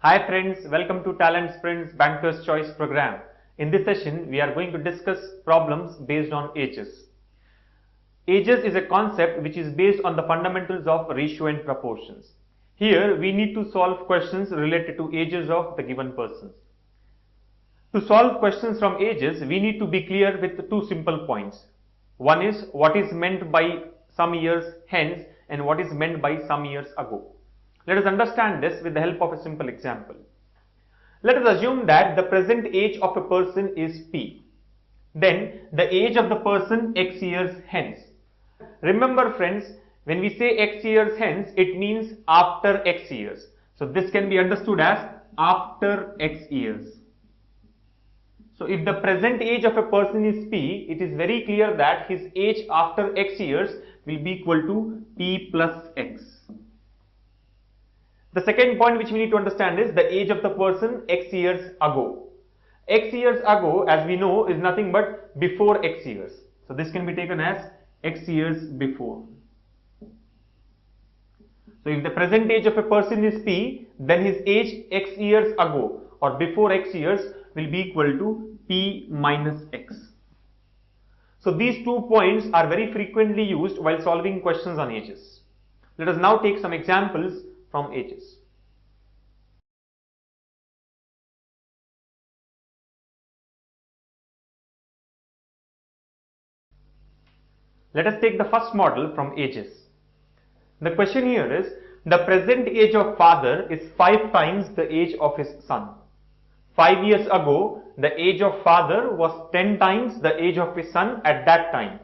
Hi friends, welcome to Talent Sprint's Banker's Choice program. In this session, we are going to discuss problems based on ages. Ages is a concept which is based on the fundamentals of ratio and proportions. Here, we need to solve questions related to ages of the given persons. To solve questions from ages, we need to be clear with two simple points. One is what is meant by some years hence and what is meant by some years ago. Let us understand this with the help of a simple example. Let us assume that the present age of a person is P. Then the age of the person X years hence. Remember friends, when we say X years hence, it means after X years. So this can be understood as after X years. So if the present age of a person is P, it is very clear that his age after X years will be equal to P plus X. The second point which we need to understand is the age of the person X years ago. X years ago, as we know, is nothing but before X years. So this can be taken as X years before. So if the present age of a person is P, then his age X years ago or before X years will be equal to P minus X. So these 2 points are very frequently used while solving questions on ages. Let us now take some examples from ages. Let us take the first model from ages. The question here is, the present age of father is 5 times the age of his son. 5 years ago, the age of father was 10 times the age of his son at that time.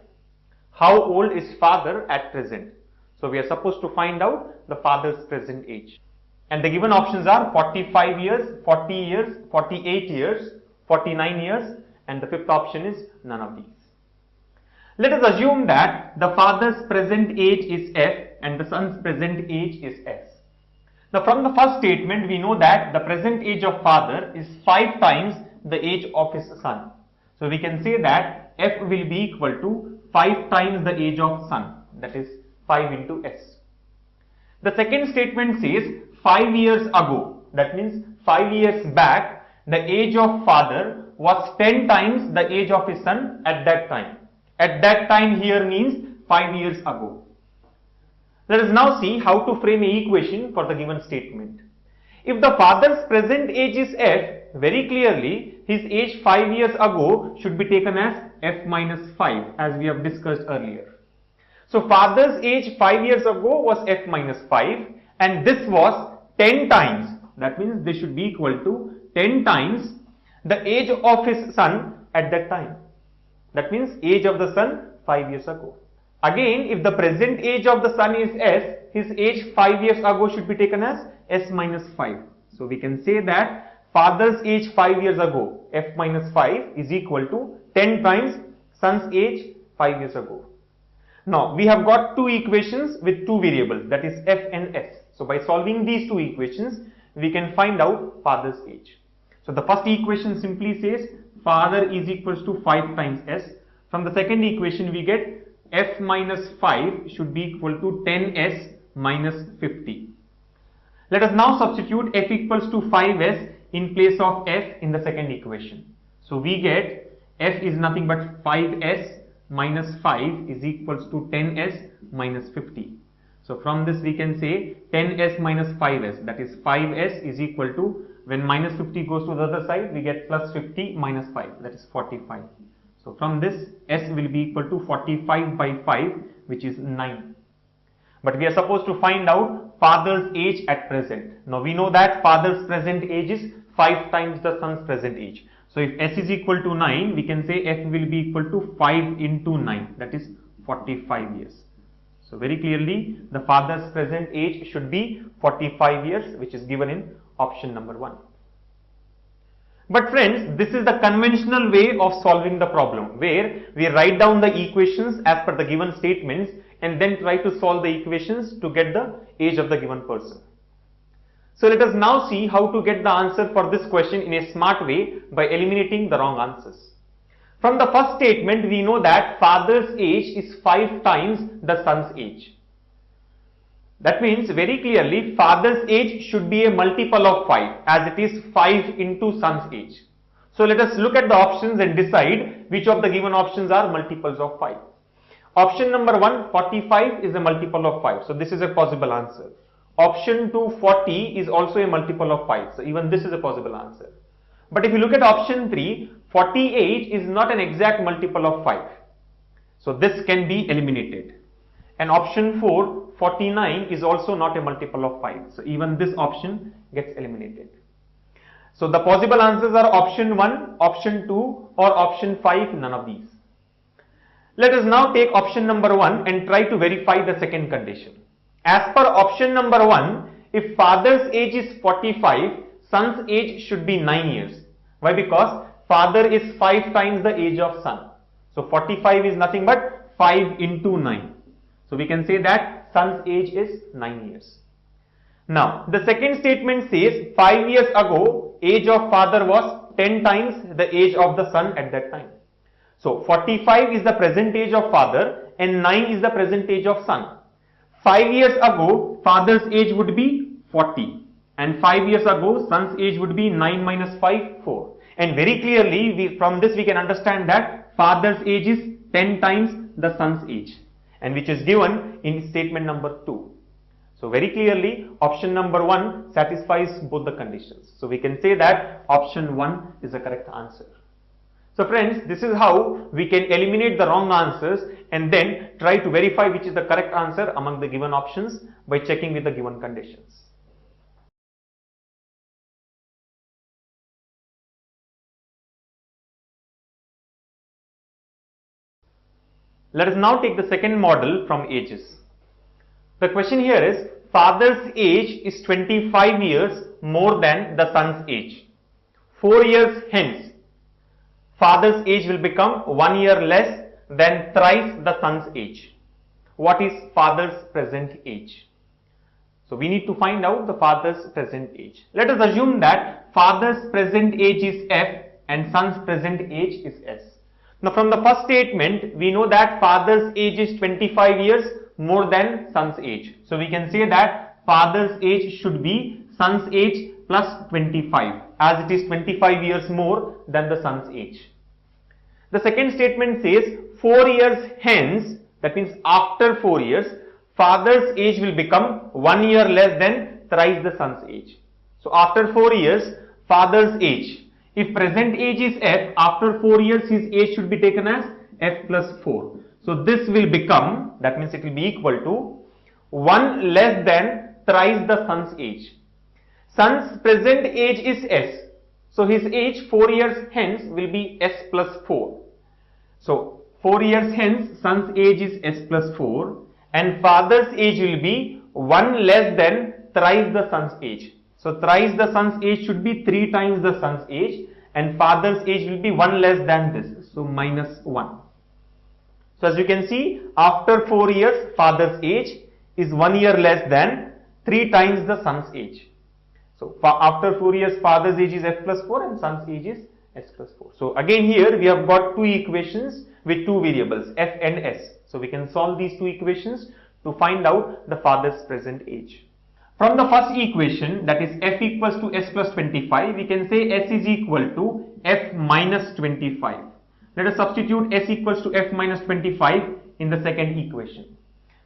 How old is father at present? So we are supposed to find out the father's present age. And the given options are 45 years, 40 years, 48 years, 49 years, and the fifth option is none of these. Let us assume that the father's present age is F and the son's present age is S. Now from the first statement, we know that the present age of father is 5 times the age of his son. So we can say that F will be equal to 5 times the age of son, that is 5 into S. The second statement says 5 years ago, that means 5 years back, the age of father was 10 times the age of his son at that time. At that time here means 5 years ago. Let us now see how to frame an equation for the given statement. If the father's present age is F, very clearly his age 5 years ago should be taken as F minus 5 as we have discussed earlier. So father's age 5 years ago was F minus 5 and this was 10 times. That means this should be equal to 10 times the age of his son at that time. That means age of the son 5 years ago. Again, if the present age of the son is S, his age 5 years ago should be taken as S minus 5. So we can say that father's age 5 years ago, F minus 5 is equal to 10 times son's age 5 years ago. Now we have got two equations with two variables, that is F and S. So by solving these two equations, we can find out father's age. So the first equation simply says father is equals to 5 times S. From the second equation we get F minus 5 should be equal to 10S minus 50. Let us now substitute F equals to 5S in place of F in the second equation. So we get F is nothing but 5S minus 5 is equals to 10S minus 50. So from this we can say 10S minus 5S, that is 5S is equal to, when minus 50 goes to the other side, we get plus 50 minus 5, that is 45. So from this S will be equal to 45 by 5, which is 9. But we are supposed to find out father's age at present. Now we know that father's present age is 5 times the son's present age. So if S is equal to 9, we can say F will be equal to 5 into 9, that is 45 years. So very clearly the father's present age should be 45 years, which is given in option number 1. But friends, this is the conventional way of solving the problem, where we write down the equations as per the given statements and then try to solve the equations to get the age of the given person. So let us now see how to get the answer for this question in a smart way by eliminating the wrong answers. From the first statement, we know that father's age is 5 times the son's age. That means very clearly father's age should be a multiple of 5 as it is 5 into son's age. So let us look at the options and decide which of the given options are multiples of 5. Option number 1, 45 is a multiple of 5. So this is a possible answer. Option 2, 40 is also a multiple of 5. So even this is a possible answer. But if you look at option 3, 48 is not an exact multiple of 5. So this can be eliminated. And option 4, 49 is also not a multiple of 5. So even this option gets eliminated. So the possible answers are option 1, option 2 or option 5, none of these. Let us now take option number 1 and try to verify the second condition. As per option number 1, if father's age is 45, son's age should be 9 years. Why? Because father is 5 times the age of son. So 45 is nothing but 5 into 9. So we can say that son's age is 9 years. Now the second statement says 5 years ago age of father was 10 times the age of the son at that time. So 45 is the present age of father and 9 is the present age of son. 5 years ago father's age would be 40 and 5 years ago son's age would be 9 minus 5, 4. And very clearly from this we can understand that father's age is 10 times the son's age, and which is given in statement number 2. So very clearly option number 1 satisfies both the conditions. So we can say that option 1 is the correct answer. So friends, this is how we can eliminate the wrong answers and then try to verify which is the correct answer among the given options by checking with the given conditions. Let us now take the second model from ages. The question here is father's age is 25 years more than the son's age. 4 years hence, father's age will become 1 year less than thrice the son's age. What is father's present age? So we need to find out the father's present age. Let us assume that father's present age is F and son's present age is S. Now from the first statement, we know that father's age is 25 years more than son's age. So we can say that father's age should be son's age plus 25, as it is 25 years more than the son's age. The second statement says 4 years hence, that means after 4 years, father's age will become 1 year less than thrice the son's age. So after 4 years, father's age, if present age is F, after 4 years his age should be taken as F plus 4. So this will become, that means it will be equal to 1 less than thrice the son's age. Son's present age is S. So his age 4 years hence will be S plus 4. So 4 years hence son's age is S plus 4 and father's age will be 1 less than thrice the son's age. So thrice the son's age should be 3 times the son's age and father's age will be 1 less than this. So minus 1. So as you can see, after 4 years father's age is 1 year less than 3 times the son's age. So after 4 years father's age is F plus 4 and son's age is S plus 4. So again here we have got two equations with two variables F and S. So we can solve these two equations to find out the father's present age. From the first equation, that is F equals to S plus 25, we can say S is equal to F minus 25. Let us substitute S equals to F minus 25 in the second equation.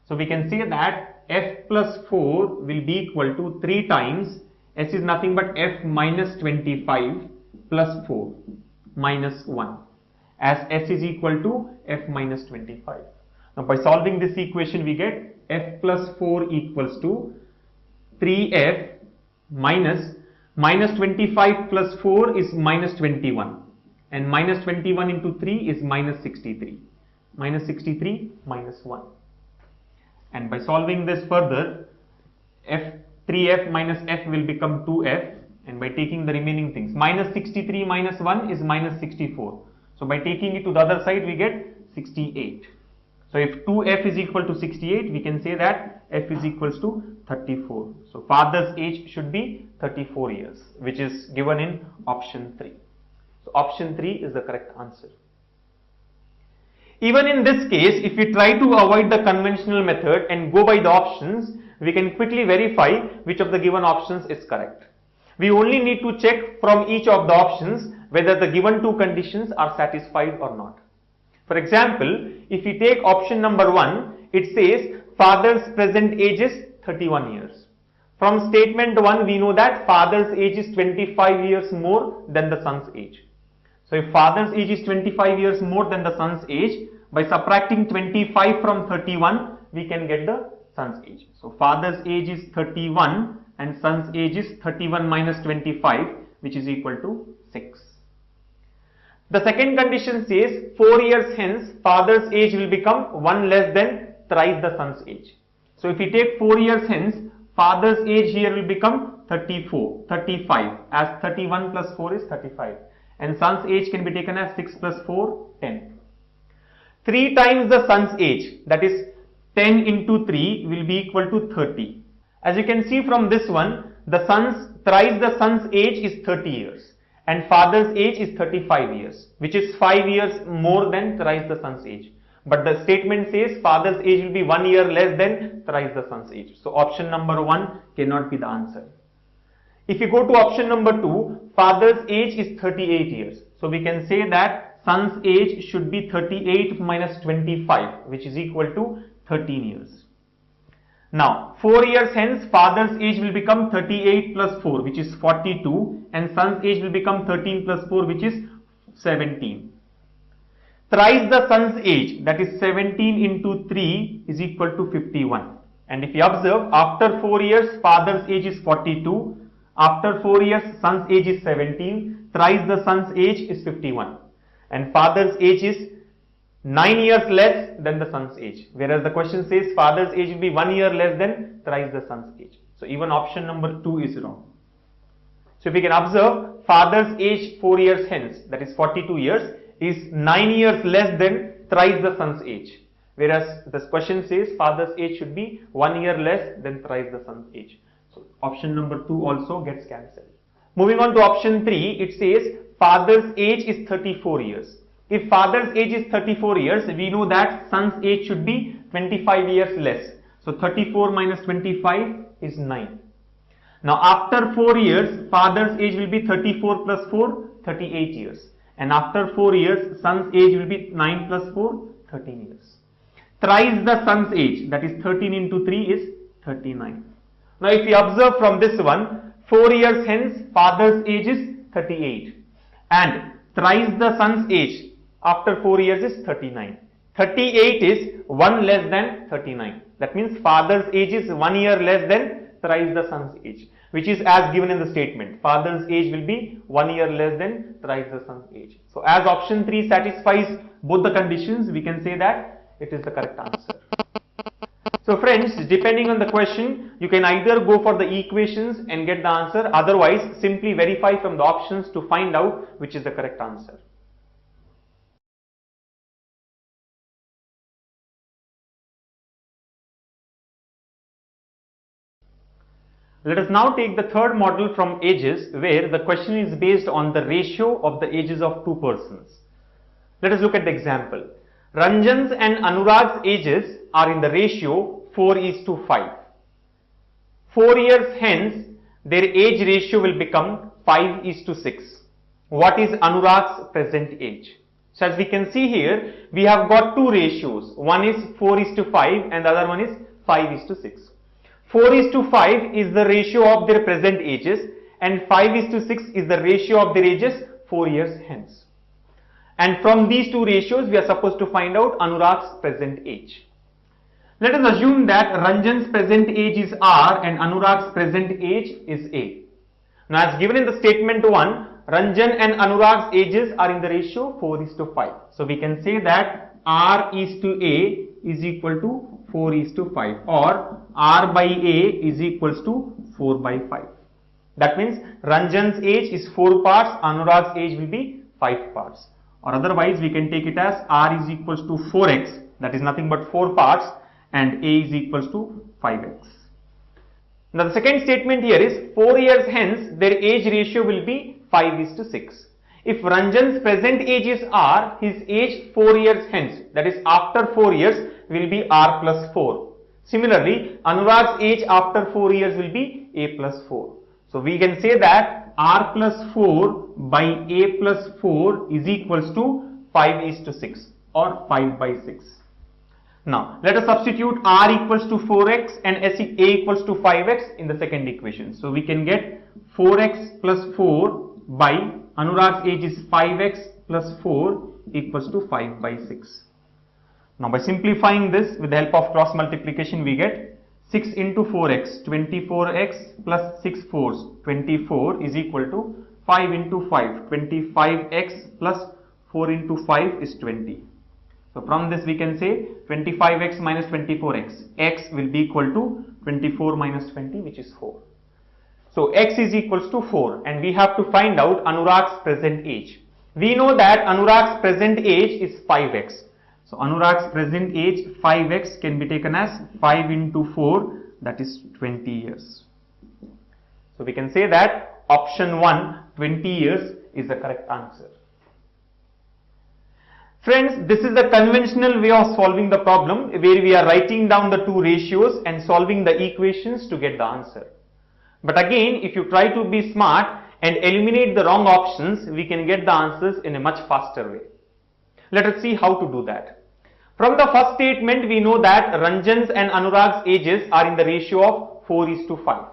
So we can say that F plus 4 will be equal to 3 times S is nothing but F minus 25 plus 4 minus 1, as S is equal to F minus 25. Now by solving this equation we get F plus 4 equals to 3F minus 25 plus 4 is minus 21 and minus 21 into 3 is minus 63. Minus 63 minus 1. And by solving this further, 3F minus F will become 2F, and by taking the remaining things, minus 63 minus 1 is minus 64. So by taking it to the other side we get 68. So if 2F is equal to 68, we can say that F is equals to 34. So father's age should be 34 years, which is given in option 3. So option 3 is the correct answer. Even in this case, if we try to avoid the conventional method and go by the options, we can quickly verify which of the given options is correct. We only need to check from each of the options whether the given two conditions are satisfied or not. For example, if we take option number 1, it says father's present age is 31 years. From statement 1, we know that father's age is 25 years more than the son's age. So if father's age is 25 years more than the son's age, by subtracting 25 from 31, we can get the son's age. So father's age is 31 and son's age is 31 minus 25, which is equal to 6. The second condition says 4 years hence father's age will become 1 less than thrice the son's age. So if we take 4 years hence, father's age here will become 35, as 31 plus 4 is 35, and son's age can be taken as 6 plus 4, 10. 3 times the son's age, that is 10 into 3 will be equal to 30. As you can see from this one, thrice the son's age is 30 years and father's age is 35 years, which is 5 years more than thrice the son's age. But the statement says father's age will be 1 year less than thrice the son's age. So option number 1 cannot be the answer. If you go to option number 2, father's age is 38 years. So we can say that son's age should be 38 minus 25, which is equal to 13 years. Now, 4 years hence, father's age will become 38 plus 4, which is 42, and son's age will become 13 plus 4, which is 17. Thrice the son's age, that is 17 into 3 is equal to 51. And if you observe, after 4 years, father's age is 42. After 4 years, son's age is 17. Thrice the son's age is 51. And father's age is 9 years less than the son's age. Whereas the question says father's age will be 1 year less than thrice the son's age. So even option number 2 is wrong. So if we can observe, father's age 4 years hence, that is 42 years, is 9 years less than thrice the son's age. Whereas this question says father's age should be 1 year less than thrice the son's age. So option number 2 also gets cancelled. Moving on to option 3, it says father's age is 34 years. If father's age is 34 years, we know that son's age should be 25 years less. So 34 minus 25 is 9. Now after 4 years, father's age will be 34 plus 4, 38 years. And after 4 years, son's age will be 9 plus 4, 13 years. Thrice the son's age, that is 13 into 3 is 39. Now if we observe from this one, 4 years hence, father's age is 38. And thrice the son's age after 4 years is 39. 38 is 1 less than 39. That means father's age is 1 year less than thrice the son's age, which is as given in the statement. Father's age will be 1 year less than thrice the son's age. So as option 3 satisfies both the conditions, we can say that it is the correct answer. So friends, depending on the question, you can either go for the equations and get the answer, otherwise simply verify from the options to find out which is the correct answer. Let us now take the third model from ages, where the question is based on the ratio of the ages of two persons. Let us look at the example. Ranjan's and Anurag's ages are in the ratio 4:5. 4 years hence, their age ratio will become 5:6. What is Anurag's present age? So as we can see here, we have got two ratios. One is 4:5 and the other one is 5:6. 4:5 is the ratio of their present ages and 5:6 is the ratio of their ages 4 years hence. And from these two ratios, we are supposed to find out Anurag's present age. Let us assume that Ranjan's present age is R and Anurag's present age is A. Now as given in the statement 1, Ranjan and Anurag's ages are in the ratio 4:5. So we can say that R:A is equal to 4:5, or R by A is equals to 4/5. That means Ranjan's age is 4 parts, Anurag's age will be 5 parts. Or otherwise we can take it as R is equals to 4x, that is nothing but 4 parts, and A is equals to 5x. Now the second statement here is 4 years hence their age ratio will be 5:6. If Ranjan's present age is R, his age 4 years hence, that is after 4 years, will be R plus 4. Similarly, Anurag's age after 4 years will be A plus 4. So we can say that R plus 4 by A plus 4 is equals to 5:6 or 5 by 6. Now let us substitute R equals to 4x and A equals to 5x in the second equation. So we can get 4x plus 4 by Anurag's age is 5x plus 4 equals to 5 by 6. Now by simplifying this with the help of cross multiplication, we get 6 into 4x, 24x plus 6 fours, 24 is equal to 5 into 5, 25x plus 4 into 5 is 20. So from this we can say 25x minus 24x, x will be equal to 24 minus 20, which is 4. So x is equals to 4 and we have to find out Anurag's present age. We know that Anurag's present age is 5x. So Anurag's present age 5x can be taken as 5 into 4, that is 20 years. So we can say that option 1, 20 years is the correct answer. Friends, this is the conventional way of solving the problem where we are writing down the two ratios and solving the equations to get the answer. But again, if you try to be smart and eliminate the wrong options, we can get the answers in a much faster way. Let us see how to do that. From the first statement, we know that Ranjan's and Anurag's ages are in the ratio of 4:5.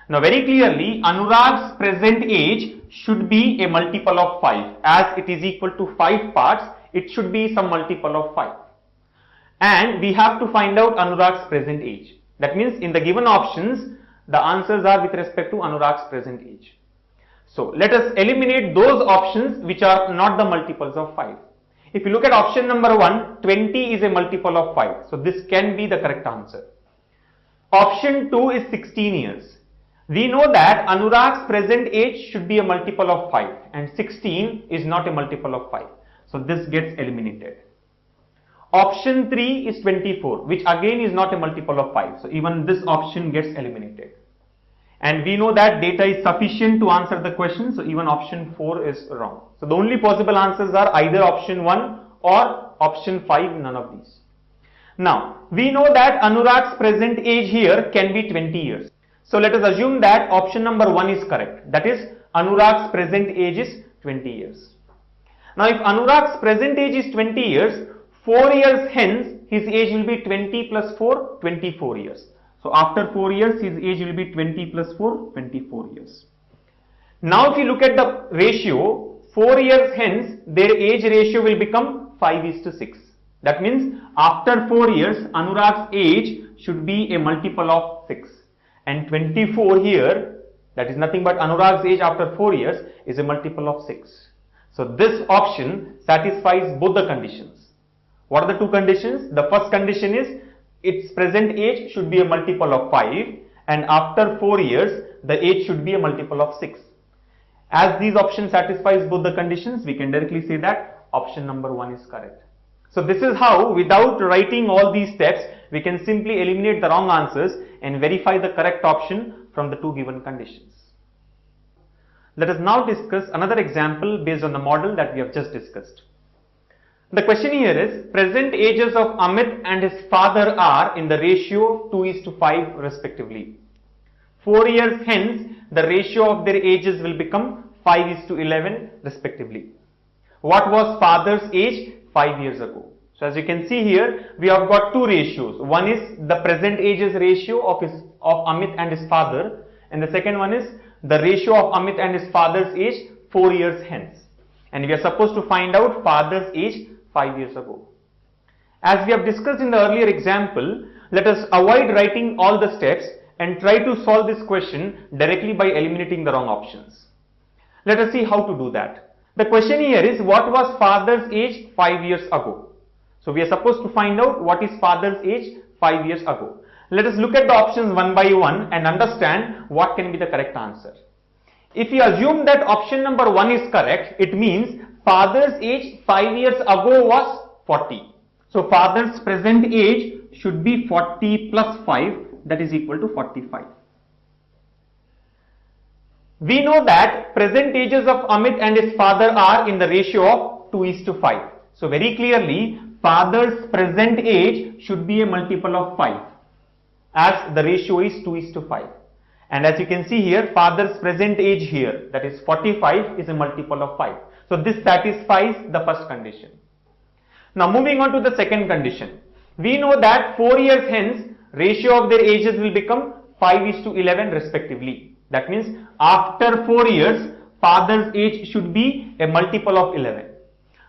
Now very clearly, Anurag's present age should be a multiple of 5. As it is equal to 5 parts, it should be some multiple of 5. And we have to find out Anurag's present age. That means in the given options, the answers are with respect to Anurag's present age. So let us eliminate those options which are not the multiples of 5. If you look at option number 1, 20 is a multiple of 5. So this can be the correct answer. Option 2 is 16 years. We know that Anurag's present age should be a multiple of 5 and 16 is not a multiple of 5. So this gets eliminated. Option 3 is 24, which again is not a multiple of 5. So even this option gets eliminated. And we know that data is sufficient to answer the question, so even option 4 is wrong. So the only possible answers are either option 1 or option 5, none of these. Now, we know that Anurag's present age here can be 20 years. So let us assume that option number 1 is correct. That is, Anurag's present age is 20 years. Now, if Anurag's present age is 20 years, 4 years hence, his age will be 20 plus 4, 24 years. So after 4 years, his age will be 20 plus 4, 24 years. Now if you look at the ratio, 4 years hence, their age ratio will become 5:6. That means after 4 years, Anurag's age should be a multiple of 6. And 24 here, that is nothing but Anurag's age after 4 years, is a multiple of 6. So this option satisfies both the conditions. What are the two conditions? The first condition is its present age should be a multiple of 5 and after 4 years the age should be a multiple of 6. As these options satisfies both the conditions, we can directly say that option number 1 is correct. So this is how, without writing all these steps, we can simply eliminate the wrong answers and verify the correct option from the two given conditions. Let us now discuss another example based on the model that we have just discussed. The question here is, present ages of Amit and his father are in the ratio 2:5 respectively. 4 years hence, the ratio of their ages will become 5:11 respectively. What was father's age 5 years ago? So as you can see here, we have got two ratios. One is the present ages ratio of Amit and his father, and the second one is the ratio of Amit and his father's age 4 years hence. And we are supposed to find out father's age 5 years ago. As we have discussed in the earlier example, let us avoid writing all the steps and try to solve this question directly by eliminating the wrong options. Let us see how to do that. The question here is, what was father's age 5 years ago? So we are supposed to find out what is father's age 5 years ago. Let us look at the options one by one and understand what can be the correct answer. If we assume that option number 1 is correct, it means father's age 5 years ago was 40. So father's present age should be 40 plus 5, that is equal to 45. We know that present ages of Amit and his father are in the ratio of 2:5. So very clearly, father's present age should be a multiple of 5. as the ratio is 2:5. And as you can see here, father's present age here, that is 45, is a multiple of 5. So this satisfies the first condition. Now moving on to the second condition. We know that 4 years hence, ratio of their ages will become 5:11 respectively. That means after 4 years, father's age should be a multiple of 11.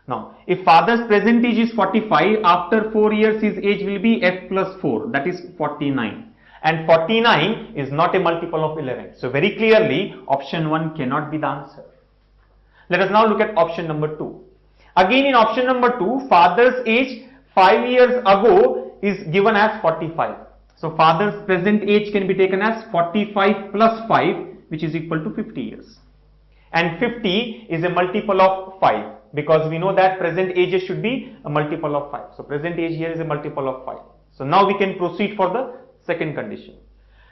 Now, if father's present age is 45, after 4 years his age will be f plus 4, that is 49. And 49 is not a multiple of 11. So very clearly, option 1 cannot be the answer. Let us now look at option number 2. Again in option number 2, father's age 5 years ago is given as 45. So father's present age can be taken as 45 plus 5, which is equal to 50 years. And 50 is a multiple of 5, because we know that present ages should be a multiple of 5. So present age here is a multiple of 5. So now we can proceed for the second condition.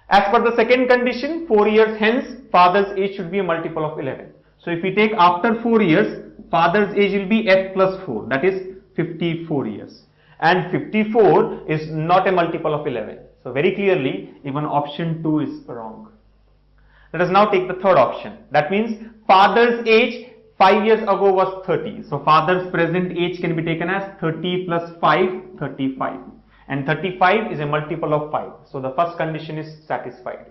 As per the second condition, 4 years hence, father's age should be a multiple of 11. So if we take after 4 years, father's age will be f plus 4, that is 54 years. And 54 is not a multiple of 11. So very clearly, even option 2 is wrong. Let us now take the third option. That means father's age 5 years ago was 30. So father's present age can be taken as 30 plus 5, 35. And 35 is a multiple of 5. So the first condition is satisfied.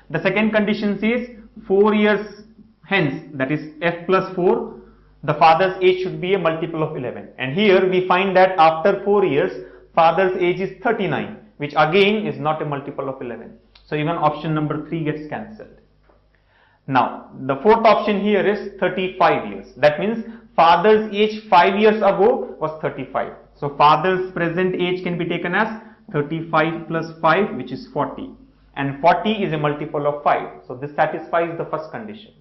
The second condition says 4 years hence, that is f plus 4, the father's age should be a multiple of 11. And here we find that after 4 years, father's age is 39, which again is not a multiple of 11. So even option number 3 gets cancelled. Now, the fourth option here is 35 years. That means father's age 5 years ago was 35. So father's present age can be taken as 35 plus 5, which is 40. And 40 is a multiple of 5. So this satisfies the first condition.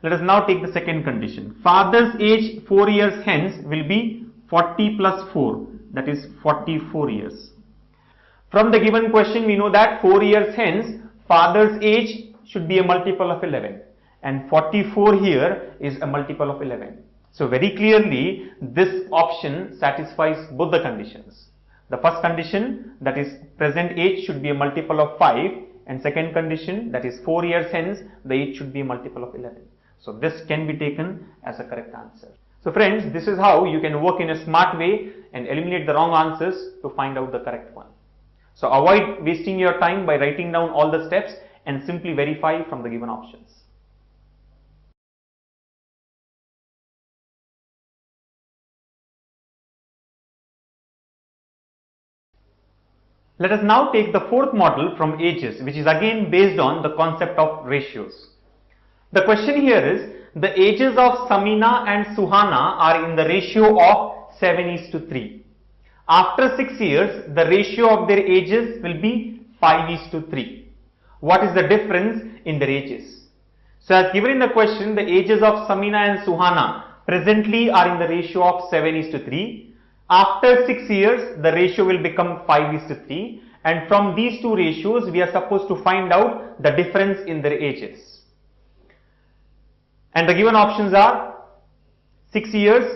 Let us now take the second condition. Father's age 4 years hence will be 40 plus 4, that is 44 years. From the given question, we know that 4 years hence, father's age should be a multiple of 11. And 44 here is a multiple of 11. So very clearly, this option satisfies both the conditions. The first condition, that is present age should be a multiple of 5, and second condition, that is 4 years hence, the age should be a multiple of 11. So this can be taken as a correct answer. So friends, this is how you can work in a smart way and eliminate the wrong answers to find out the correct one. So avoid wasting your time by writing down all the steps and simply verify from the given options. Let us now take the fourth model from ages, which is again based on the concept of ratios. The question here is, the ages of Samina and Suhana are in the ratio of 7:3. After 6 years, the ratio of their ages will be 5:3. What is the difference in their ages? So as given in the question, the ages of Samina and Suhana presently are in the ratio of 7:3. After 6 years, the ratio will become 5:3. And from these two ratios, we are supposed to find out the difference in their ages. And the given options are 6 years,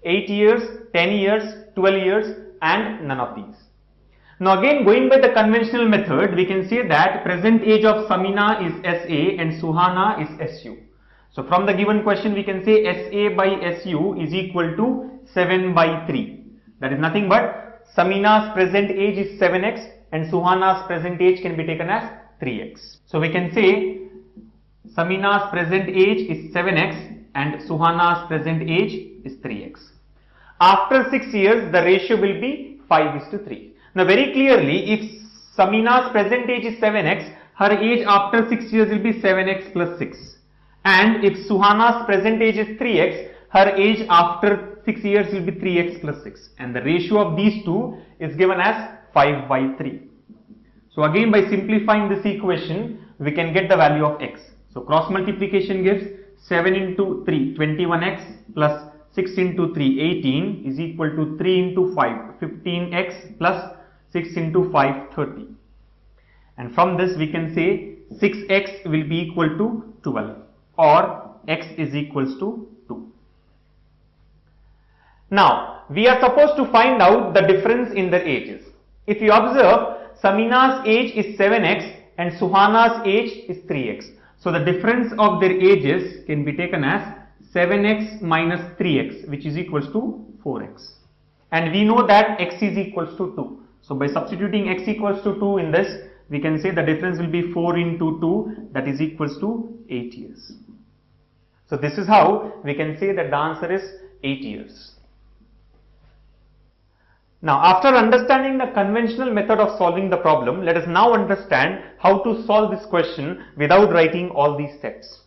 8 years, 10 years, 12 years, and none of these. Now again, going by the conventional method, we can say that present age of Samina is SA and Suhana is SU. So from the given question, we can say SA by SU is equal to 7/3. That is nothing but Samina's present age is 7x and Suhana's present age can be taken as 3x. So we can say Samina's present age is 7x and Suhana's present age is 3x. After 6 years, the ratio will be 5:3. Now very clearly, if Samina's present age is 7x, her age after 6 years will be 7x plus 6. And if Suhana's present age is 3x, her age after 6 years will be 3x plus 6. And the ratio of these two is given as 5/3. So again, by simplifying this equation, we can get the value of x. So cross multiplication gives 7 into 3, 21x plus 6 into 3, 18 is equal to 3 into 5, 15x plus 6 into 5, 30. And from this we can say 6x will be equal to 12 or x is equals to 2. Now we are supposed to find out the difference in their ages. If you observe, Samina's age is 7x and Suhana's age is 3x. So the difference of their ages can be taken as 7x minus 3x, which is equals to 4x. And we know that x is equals to 2. So by substituting x equals to 2 in this, we can say the difference will be 4 into 2, that is equals to 8 years. So this is how we can say that the answer is 8 years. Now, after understanding the conventional method of solving the problem, let us now understand how to solve this question without writing all these steps.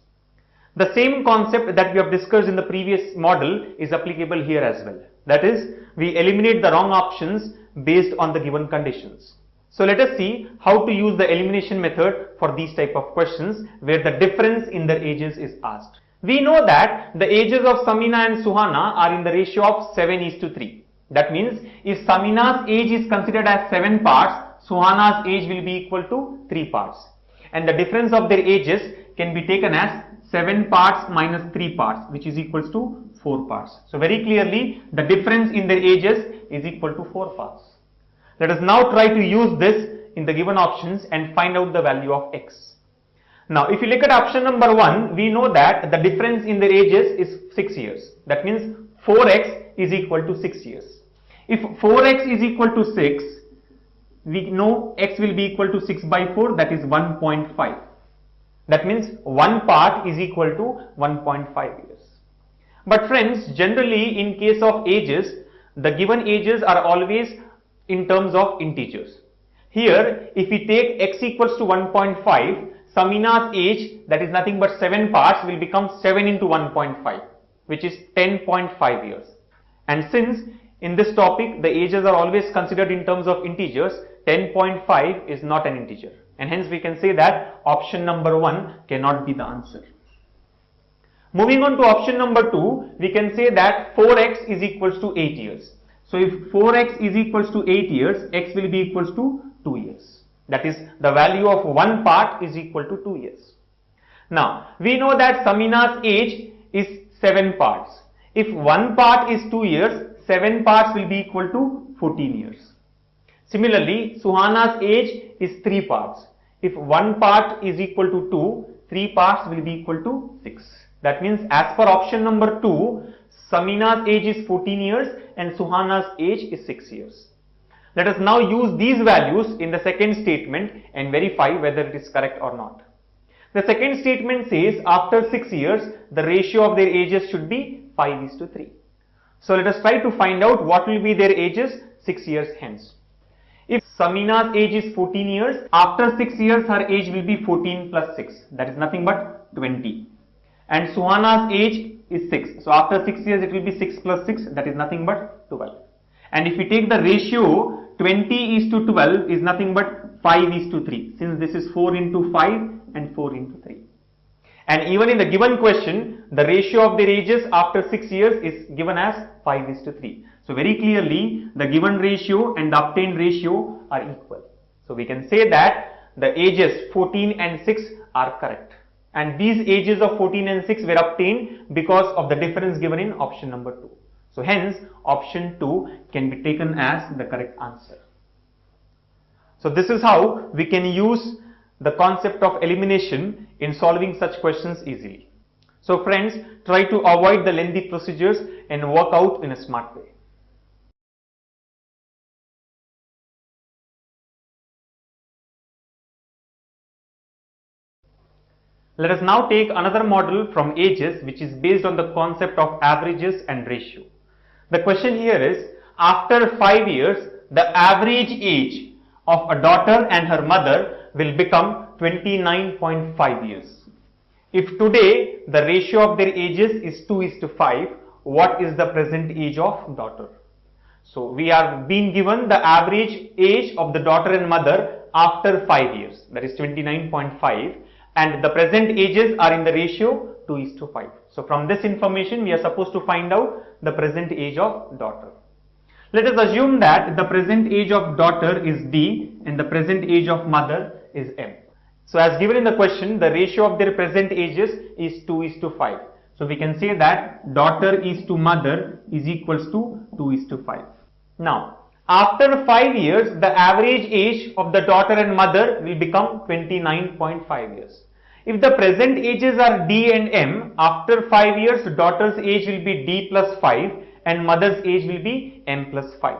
The same concept that we have discussed in the previous model is applicable here as well. That is, we eliminate the wrong options based on the given conditions. So let us see how to use the elimination method for these type of questions where the difference in their ages is asked. We know that the ages of Samina and Suhana are in the ratio of 7:3. That means if Samina's age is considered as 7 parts, Suhana's age will be equal to 3 parts. And the difference of their ages can be taken as 7 parts minus 3 parts, which is equals to 4 parts. So very clearly the difference in their ages is equal to 4 parts. Let us now try to use this in the given options and find out the value of x. Now if you look at option number 1, we know that the difference in their ages is 6 years. That means 4x is equal to 6 years. If 4x is equal to 6, we know x will be equal to 6 by 4, that is 1.5. That means 1 part is equal to 1.5 years. But friends, generally in case of ages, the given ages are always in terms of integers. Here, if we take x equals to 1.5, Samina's age, that is nothing but 7 parts, will become 7 into 1.5, which is 10.5 years. And since in this topic the ages are always considered in terms of integers, 10.5 is not an integer, and hence we can say that option number 1 cannot be the answer. Moving on to option number 2, we can say that 4x is equals to 8 years. So if 4x is equals to 8 years, x will be equals to 2 years. That is, the value of 1 part is equal to 2 years. Now we know that Samina's age is 7 parts. If 1 part is 2 years, 7 parts will be equal to 14 years. Similarly, Suhana's age is 3 parts. If 1 part is equal to 2, 3 parts will be equal to 6. That means as per option number 2, Samina's age is 14 years and Suhana's age is 6 years. Let us now use these values in the second statement and verify whether it is correct or not. The second statement says after 6 years, the ratio of their ages should be 5:3. So let us try to find out what will be their ages 6 years hence. If Samina's age is 14 years, after 6 years her age will be 14 plus 6, that is nothing but 20. And Suhana's age is 6. So after 6 years it will be 6 plus 6, that is nothing but 12. And if we take the ratio 20:12 is nothing but 5:3, since this is 4 into 5 and 4 into 3. And even in the given question, the ratio of their ages after 6 years is given as 5:3. So very clearly the given ratio and the obtained ratio are equal. So we can say that the ages 14 and 6 are correct. And these ages of 14 and 6 were obtained because of the difference given in option number 2. So hence option 2 can be taken as the correct answer. So this is how we can use the concept of elimination in solving such questions easily. So friends, try to avoid the lengthy procedures and work out in a smart way. Let us now take another model from ages which is based on the concept of averages and ratio. The question here is, after 5 years, the average age of a daughter and her mother will become 29.5 years. If today the ratio of their ages is 2:5, what is the present age of daughter? So we are being given the average age of the daughter and mother after 5 years, that is 29.5, and the present ages are in the ratio 2:5. So from this information we are supposed to find out the present age of daughter. Let us assume that the present age of daughter is D and the present age of mother is M. So as given in the question, the ratio of their present ages is 2:5. So we can say that daughter is to mother is equals to 2:5. Now, After 5 years, the average age of the daughter and mother will become 29.5 years. If the present ages are D and M, after 5 years, daughter's age will be D plus 5 and mother's age will be M plus 5.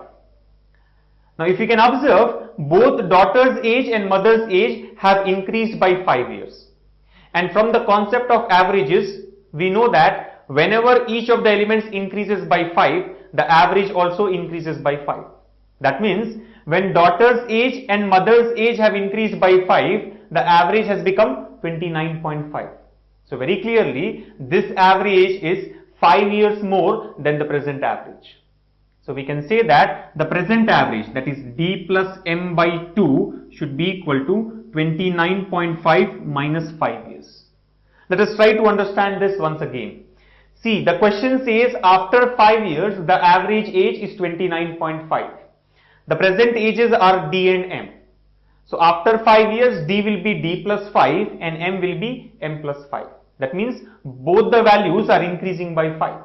Now, if you can observe, both daughter's age and mother's age have increased by 5 years. And from the concept of averages, we know that whenever each of the elements increases by 5, the average also increases by 5. That means when daughter's age and mother's age have increased by 5, the average has become 29.5. So very clearly, this average is 5 years more than the present average. So we can say that the present average, that is D plus M by 2, should be equal to 29.5 minus 5 years. Let us try to understand this once again. See, the question says after 5 years, the average age is 29.5. The present ages are D and M. So after 5 years, D will be D plus 5 and M will be M plus 5. That means both the values are increasing by 5.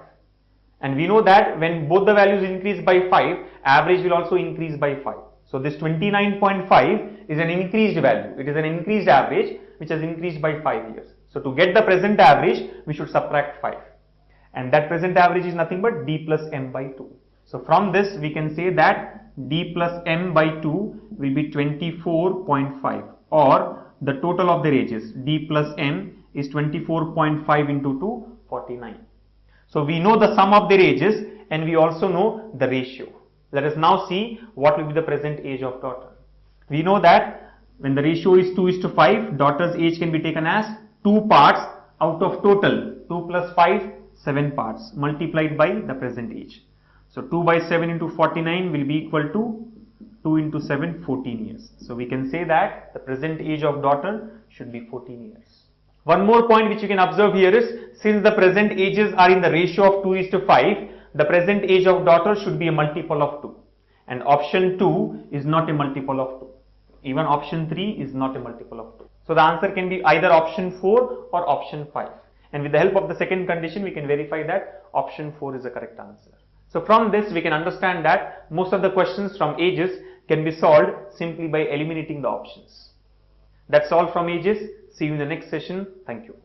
And we know that when both the values increase by 5, average will also increase by 5. So this 29.5 is an increased value. It is an increased average which has increased by 5 years. So to get the present average, we should subtract 5. And that present average is nothing but D plus M by 2. So from this, we can say that D plus M by 2 will be 24.5, or the total of their ages, D plus M, is 24.5 into 2, 49. So we know the sum of their ages and we also know the ratio. Let us now see what will be the present age of daughter. We know that when the ratio is 2:5, daughter's age can be taken as 2 parts out of total 2 plus 5, 7 parts multiplied by the present age. So 2 by 7 into 49 will be equal to 2 into 7, 14 years. So we can say that the present age of daughter should be 14 years. One more point which you can observe here is, since the present ages are in the ratio of 2:5, the present age of daughter should be a multiple of 2. And option 2 is not a multiple of 2. Even option 3 is not a multiple of 2. So the answer can be either option 4 or option 5. And with the help of the second condition, we can verify that option 4 is the correct answer. So from this, we can understand that most of the questions from ages can be solved simply by eliminating the options. That's all from ages. See you in the next session. Thank you.